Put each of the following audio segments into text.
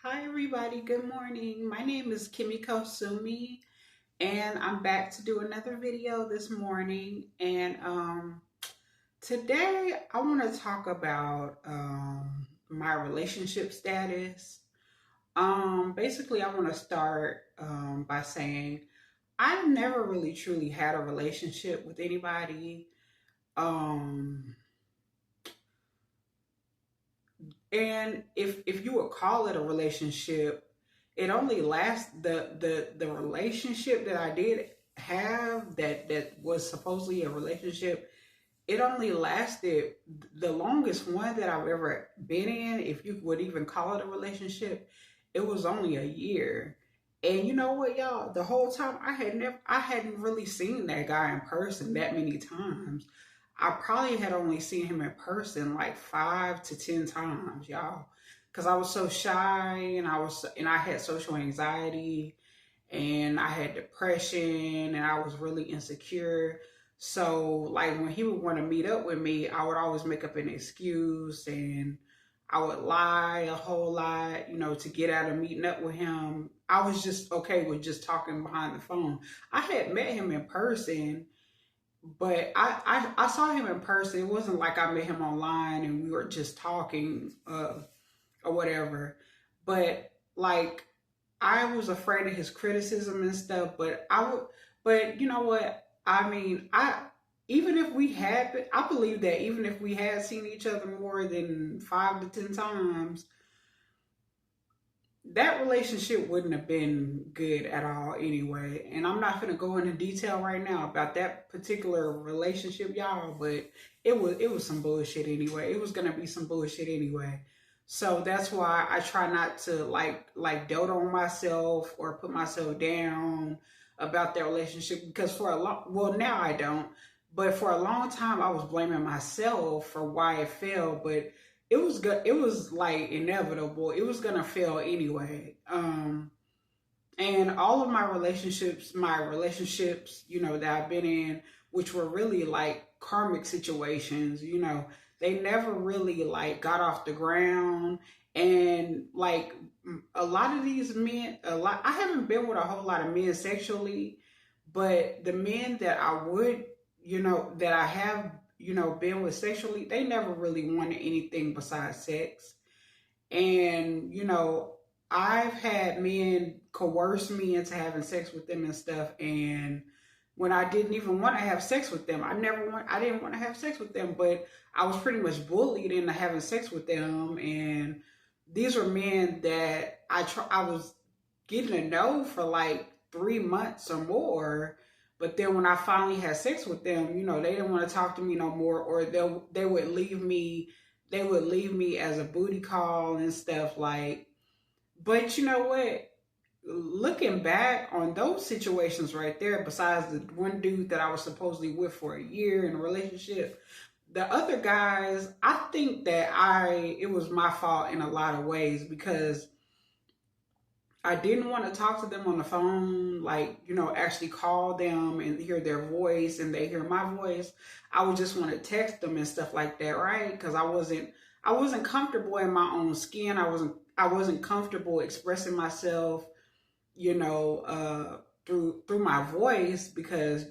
Hi, everybody. Good morning. My name is Kimiko Sumi, and I'm back to do another video this morning. And today I want to talk about my relationship status. Basically, I want to start by saying I've never really truly had a relationship with anybody. Um, and if you would call it a relationship, it only lasts the relationship that I did have that was supposedly a relationship. It only lasted the longest one that I've ever been in, if you would even call it a relationship. It was only a year. And you know what, y'all? The whole time I hadn't really seen that guy in person that many times. I probably had only seen him in person like 5 to 10 times, y'all. Cause I was so shy and I had social anxiety and I had depression and I was really insecure. So like when he would want to meet up with me, I would always make up an excuse and I would lie a whole lot, to get out of meeting up with him. I was just okay with just talking behind the phone. I had met him in person, but I saw him in person. It wasn't like I met him online and we were just talking or whatever. But like I was afraid of his criticism and stuff, but you know what? I mean, even if we had, I believe that even if we had seen each other more than 5 to 10 times, that relationship wouldn't have been good at all anyway. And I'm not going to go into detail right now about that particular relationship, y'all, but it was some bullshit anyway. It was going to be some bullshit anyway. So that's why I try not to like dote on myself or put myself down about that relationship, because for a long, well, now I don't, but for a long time I was blaming myself for why it failed. But it was good. It was like inevitable. It was gonna fail anyway. And all of my relationships, that I've been in, which were really like karmic situations, they never really like got off the ground. And like a lot of these men, I haven't been with a whole lot of men sexually, but the men that I would, that I have, been with sexually, they never really wanted anything besides sex. And, I've had men coerce me into having sex with them and stuff. And when I didn't even want to have sex with them, I didn't want to have sex with them, but I was pretty much bullied into having sex with them. And these were men that I was getting to know for like 3 months or more. But then when I finally had sex with them, they didn't want to talk to me no more, or they would leave me. They would leave me as a booty call and stuff like. But you know what? Looking back on those situations right there, besides the one dude that I was supposedly with for a year in a relationship, the other guys, I think that it was my fault in a lot of ways, because I didn't want to talk to them on the phone, like, actually call them and hear their voice and they hear my voice. I would just want to text them and stuff like that, right? Because I wasn't comfortable in my own skin. I wasn't comfortable expressing myself, through my voice, because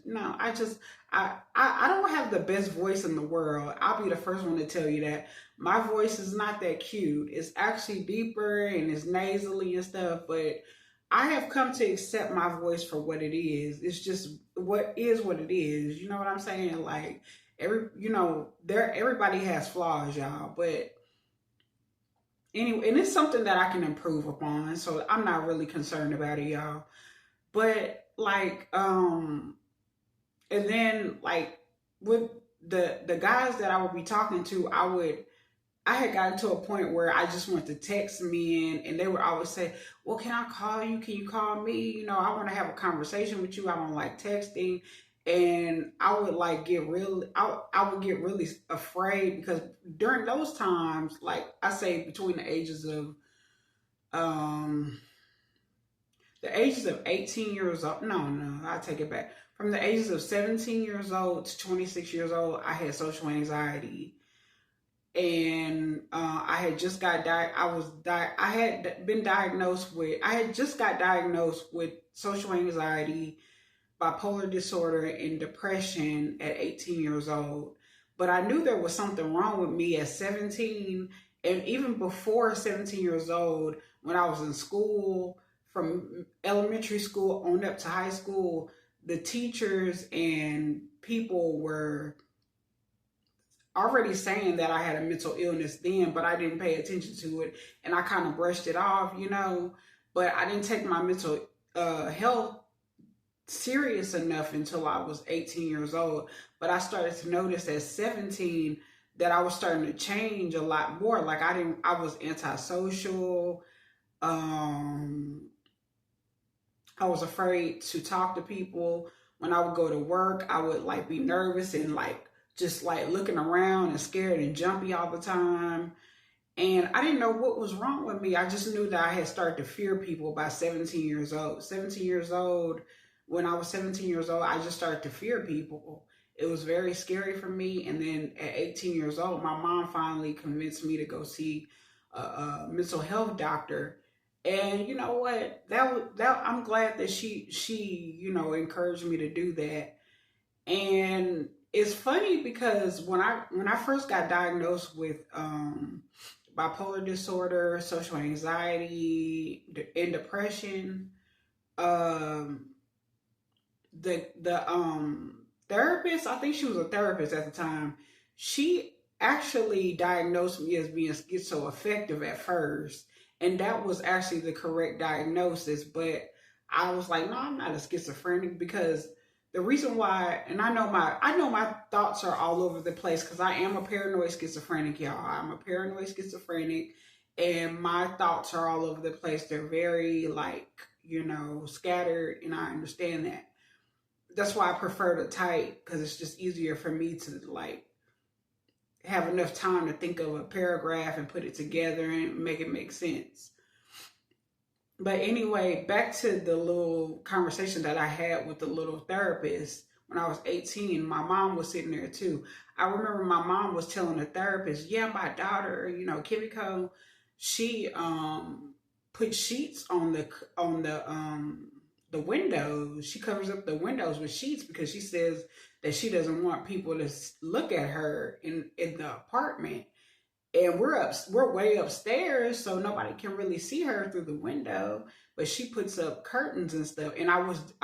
I don't have the best voice in the world. I'll be the first one to tell you that. My voice is not that cute. It's actually deeper and it's nasally and stuff, but I have come to accept my voice for what it is. It's just what it is. You know what I'm saying? Like everybody has flaws, y'all, but anyway, and it's something that I can improve upon. So I'm not really concerned about it, y'all. But like, and then like with the guys that I would be talking to, I had gotten to a point where I just wanted to text men, and they would always say, "Well, can I call you? Can you call me? I want to have a conversation with you. I don't like texting." And I would like I would get really afraid, because during those times, like I say, between um the ages of 18 years old, no, I take it back. From the ages of 17 years old to 26 years old, I had social anxiety. and I had just got I had been diagnosed with, I had just got diagnosed with social anxiety, bipolar disorder, and depression at 18 years old. But I knew there was something wrong with me at 17, and even before 17 years old, when I was in school, from elementary school on up to high school, the teachers and people were already saying that I had a mental illness then, but I didn't pay attention to it, and I kind of brushed it off, you know. But I didn't take my mental health serious enough until I was 18 years old. But I started to notice at 17 that I was starting to change a lot more. Like I was antisocial. I was afraid to talk to people. When I would go to work, I would like be nervous and like just like looking around and scared and jumpy all the time. And I didn't know what was wrong with me. I just knew that I had started to fear people by 17 years old. 17 years old, when I was 17 years old, I just started to fear people. It was very scary for me. And then at 18 years old, my mom finally convinced me to go see a mental health doctor. And you know what? That I'm glad that she encouraged me to do that. And it's funny because when I first got diagnosed with bipolar disorder, social anxiety, and depression, um, the therapist, I think she was a therapist at the time, she actually diagnosed me as being schizoaffective at first, and that was actually the correct diagnosis. But I was like, no, I'm not a schizophrenic, because the reason why, and I know my thoughts are all over the place because I am a paranoid schizophrenic, y'all. I'm a paranoid schizophrenic, and my thoughts are all over the place. They're very like, scattered, and I understand that. That's why I prefer to type, because it's just easier for me to like have enough time to think of a paragraph and put it together and make it make sense. But anyway, back to the little conversation that I had with the little therapist when I was 18. My mom was sitting there too. I remember my mom was telling the therapist, yeah, my daughter, Kimiko, she put sheets on the windows. She covers up the windows with sheets because she says that she doesn't want people to look at her in the apartment. And we're way upstairs, so nobody can really see her through the window. But she puts up curtains and stuff, and I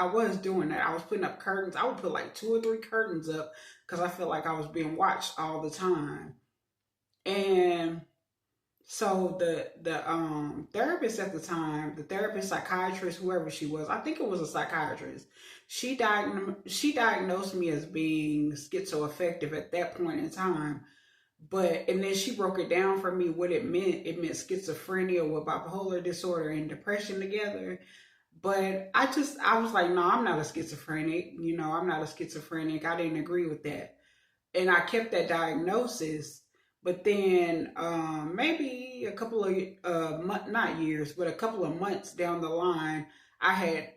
was doing that. I was putting up curtains. I would put like 2 or 3 curtains up because I felt like I was being watched all the time. And so the therapist at the time, the therapist, psychiatrist, whoever she was, I think it was a psychiatrist. She diagnosed me as being schizoaffective at that point in time. And then she broke it down for me what it meant. It meant schizophrenia with bipolar disorder and depression together. But I was like, no, I'm not a schizophrenic. I'm not a schizophrenic. I didn't agree with that. And I kept that diagnosis. But then maybe a couple of not years, but a couple of months down the line, I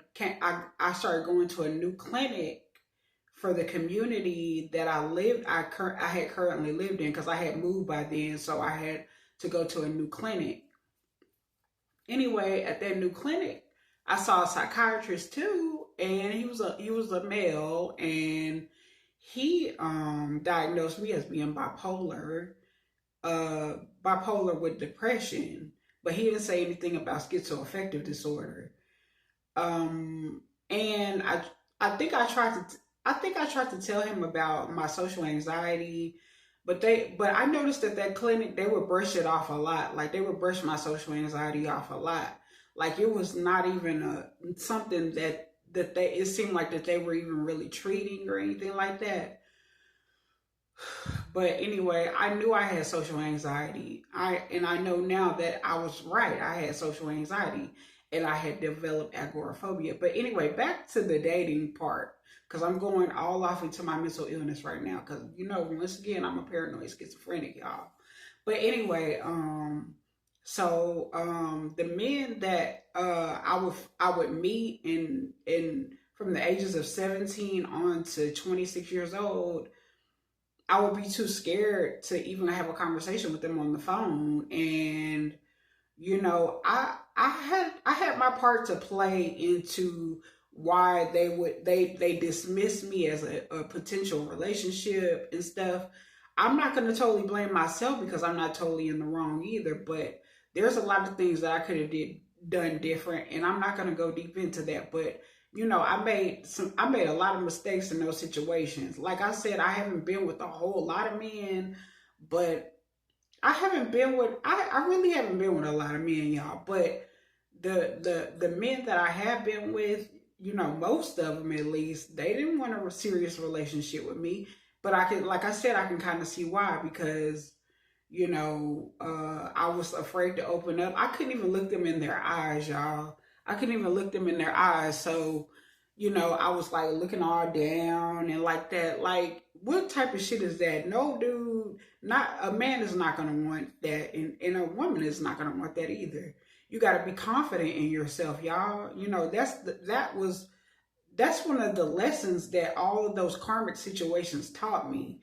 started going to a new clinic for the community that I had currently lived in, because I had moved by then, so I had to go to a new clinic. Anyway, at that new clinic, I saw a psychiatrist too, and he was a male, and he diagnosed me as being bipolar with depression, but he didn't say anything about schizoaffective disorder. And I think I tried to tell him about my social anxiety, but I noticed that clinic, they would brush it off a lot. Like they would brush my social anxiety off a lot. Like it was not even something that it seemed like that they were even really treating or anything like that. But anyway, I knew I had social anxiety. I know now that I was right. I had social anxiety and I had developed agoraphobia. But anyway, back to the dating part, because I'm going all off into my mental illness right now. Because once again, I'm a paranoid schizophrenic, y'all. But anyway, so the men that I would meet in from the ages of 17 on to 26 years old, I would be too scared to even have a conversation with them on the phone. And I had my part to play into why they dismiss me as a potential relationship and stuff. I'm not going to totally blame myself because I'm not totally in the wrong either, but there's a lot of things that I could have done different, and I'm not going to go deep into that. But I made a lot of mistakes in those situations. Like I said, I haven't been with a whole lot of men, but I really haven't been with a lot of men, y'all. But the men that I have been with, most of them at least, they didn't want a serious relationship with me. But I can, like I said, I can kind of see why, because I was afraid to open up. I couldn't even look them in their eyes, y'all. I couldn't even look them in their eyes. So, I was like looking all down and like that. Like, what type of shit is that? No, dude, not a man is not gonna want that, and a woman is not gonna want that either. You got to be confident in yourself, y'all. That's one of the lessons that all of those karmic situations taught me.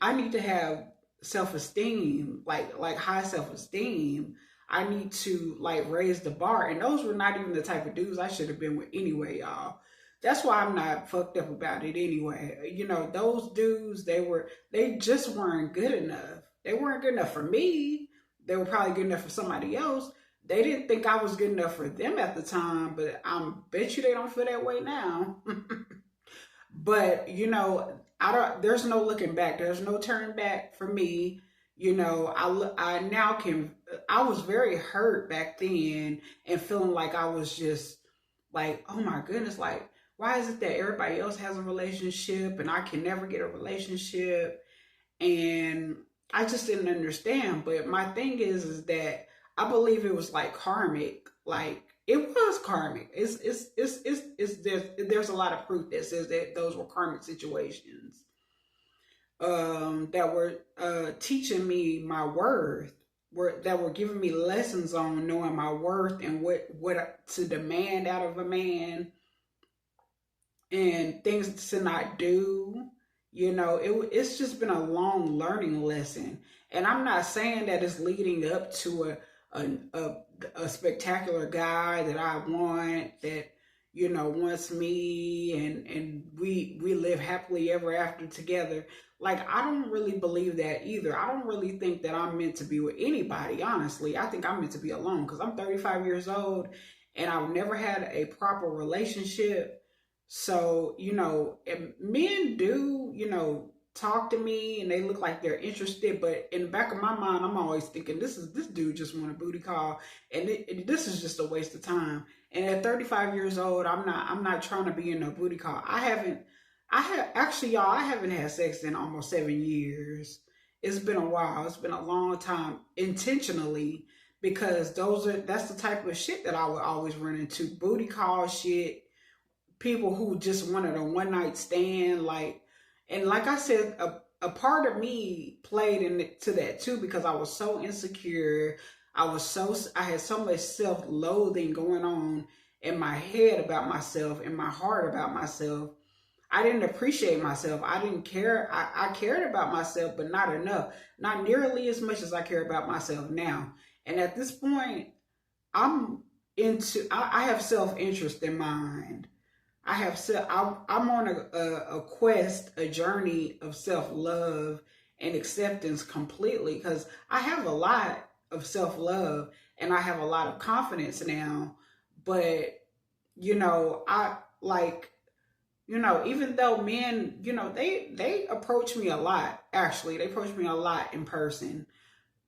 I need to have self-esteem, like high self-esteem. I need to like raise the bar. And those were not even the type of dudes I should have been with anyway, y'all. That's why I'm not fucked up about it anyway. Those dudes, they just weren't good enough. They weren't good enough for me. They were probably good enough for somebody else. They didn't think I was good enough for them at the time, but I bet you they don't feel that way now. But I don't. There's no looking back. There's no turning back for me. I now can. I was very hurt back then and feeling like I was just like, oh my goodness, like why is it that everybody else has a relationship and I can never get a relationship? And I just didn't understand. But my thing is that I believe it was like karmic. Like it was karmic. There's a lot of proof that says that those were karmic situations that were teaching me my worth, that were giving me lessons on knowing my worth and what to demand out of a man and things to not do. It's just been a long learning lesson, and I'm not saying that it's leading up to a spectacular guy that I want, that wants me and we live happily ever after together. Like, I don't really believe that either. I don't really think that I'm meant to be with anybody, honestly. I think I'm meant to be alone because I'm 35 years old and I've never had a proper relationship. So, men do, talk to me and they look like they're interested, but in the back of my mind, I'm always thinking this dude just want a booty call, and this is just a waste of time. And at 35 years old, I'm not trying to be in no booty call. Y'all, I haven't had sex in almost 7 years. It's been a while. It's been a long time, intentionally, because that's the type of shit that I would always run into. Booty call shit, people who just wanted a one night stand, and like I said, a part of me played into that too, because I was so insecure. I had so much self-loathing going on in my head about myself, in my heart about myself. I didn't appreciate myself. I didn't care. I cared about myself, but not enough. Not nearly as much as I care about myself now. And at this point, I have self-interest in mind. I'm on a quest, a journey of self-love and acceptance completely, because I have a lot of self-love and I have a lot of confidence now. But, I like, even though men, they approach me a lot, actually. They approach me a lot in person.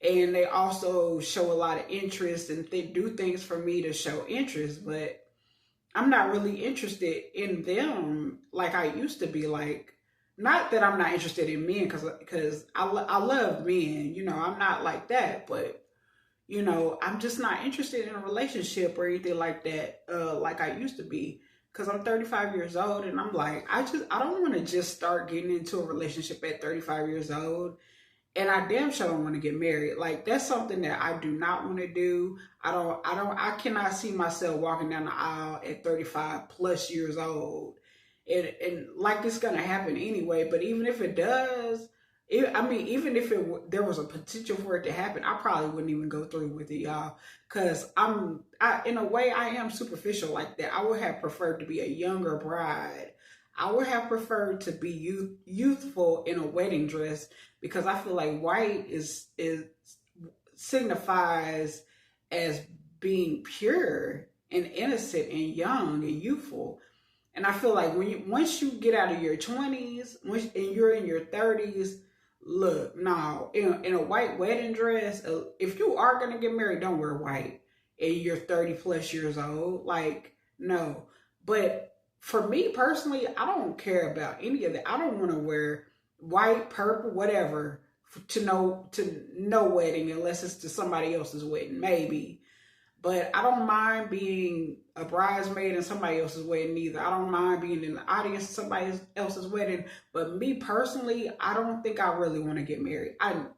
And they also show a lot of interest and they do things for me to show interest, but I'm not really interested in them like I used to be. Like, not that I'm not interested in men, because I love men, I'm not like that, but I'm just not interested in a relationship or anything like that, like I used to be, because I'm 35 years old and I'm like, I don't want to just start getting into a relationship at 35 years old. And I damn sure don't want to get married. Like, that's something that I do not want to do. I cannot see myself walking down the aisle at 35 plus years old. And like, it's going to happen anyway. But even if it does, I mean, even if there was a potential for it to happen, I probably wouldn't even go through with it, y'all. Cause in a way, I am superficial like that. I would have preferred to be a younger bride. I would have preferred to be youthful in a wedding dress because I feel like white is signifies as being pure and innocent and young and youthful. And I feel like once you get out of your 20s, and you're in your 30s, look, now in a white wedding dress, if you are gonna get married, don't wear white. And you're 30 plus years old, like no. But for me personally, I don't care about any of that. I don't want to wear white, purple, whatever to no wedding unless it's to somebody else's wedding, maybe. But I don't mind being a bridesmaid in somebody else's wedding either. I don't mind being in the audience of somebody else's wedding. But me personally, I don't think I really want to get married.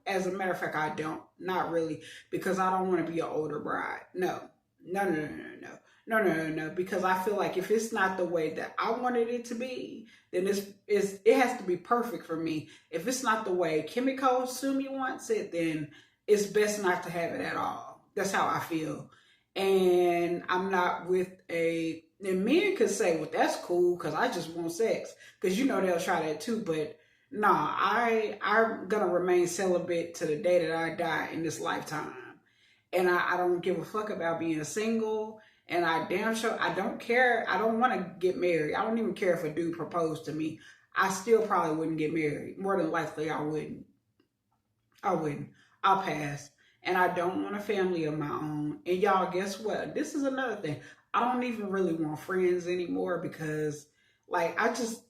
As a matter of fact, I don't. Not really. Because I don't want to be an older bride. No. No, no, no, no, no. No, no, no, no. Because I feel like if it's not the way that I wanted it to be, then it has to be perfect for me. If it's not the way Kimiko Sumi wants it, then it's best not to have it at all. That's how I feel. And I'm not with and men could say, well, that's cool because I just want sex. Because they'll try that too. But nah, I'm going to remain celibate to the day that I die in this lifetime. And I don't give a fuck about being single. And I damn sure, I don't care. I don't want to get married. I don't even care if a dude proposed to me. I still probably wouldn't get married. More than likely, I wouldn't. I wouldn't. I'll pass. And I don't want a family of my own. And y'all, guess what? This is another thing. I don't even really want friends anymore because, like,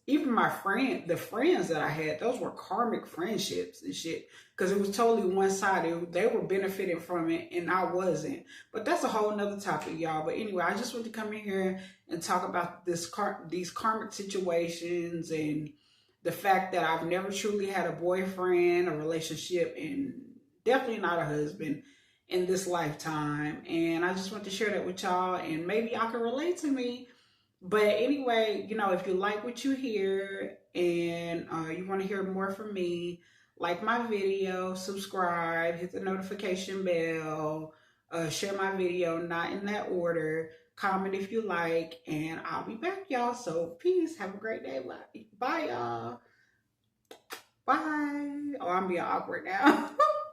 even the friends that I had, those were karmic friendships and shit. Because it was totally one-sided. They were benefiting from it and I wasn't. But that's a whole nother topic, y'all. But anyway, I just want to come in here and talk about these karmic situations and the fact that I've never truly had a boyfriend, a relationship, and definitely not a husband in this lifetime. And I just want to share that with y'all and maybe y'all can relate to me. But anyway, if you like what you hear and you want to hear more from me, like my video, subscribe, hit the notification bell, share my video, not in that order, comment if you like, and I'll be back, y'all. So peace. Have a great day. Bye y'all. Bye. Oh, I'm being awkward now.